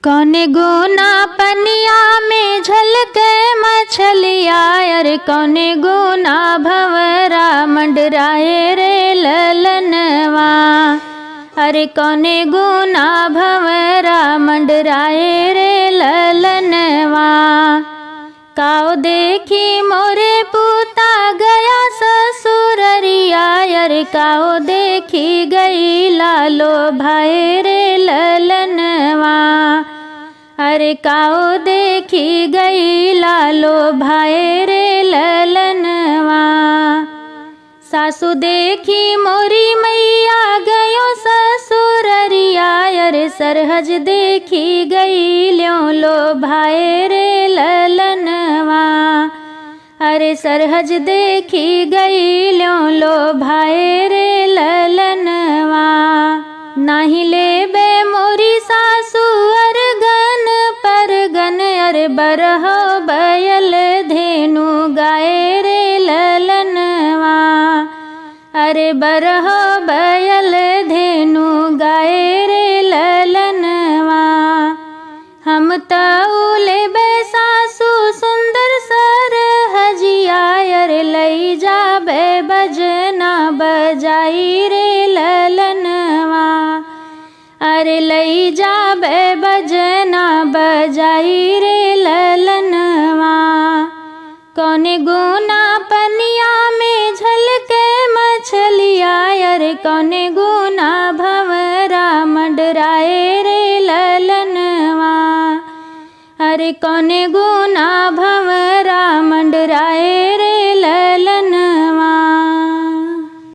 कौने गुना पनिया में झलके मछलिया, अरे कौने गुना भंवरा मंडराए रे ललनवा। अरे कौने गुना भंवरा मंडराए रे ललनवा। काओ देखी मोरे पूता गया ससुररिया, अरे काओ देखी गई लालो भाई रे ललनवा। अरे काओ देखी गई लालो भाई रे ललनवा। सासू देखी मोरी मैया गयो ससुररिया, अरे सरहज देखी गई ल्यों लो भाई रे ललनवा। अरे सरहज देखी गई ल्यों लो भाई रे ललनवा। नाही लेबे मोरी सासू अरगन परगन, अरे बरहो बयल धेनु गाए रे ललनवा। अरे बरहो बयल धेनु गाए रे ललनवा। हम तऊ लेबे सासू सुंदर सरहजिया, अरे लई जाबे बजना बजाई रे ललनवा। अरे लई जाबे बजना बजाई रे ललनवा। कौने गुना पनिया में झलके मछलिया, अरे कौने गुना भंवरा मंडराए रे ललनवा। अरे कौने गुना भंवरा मंडराए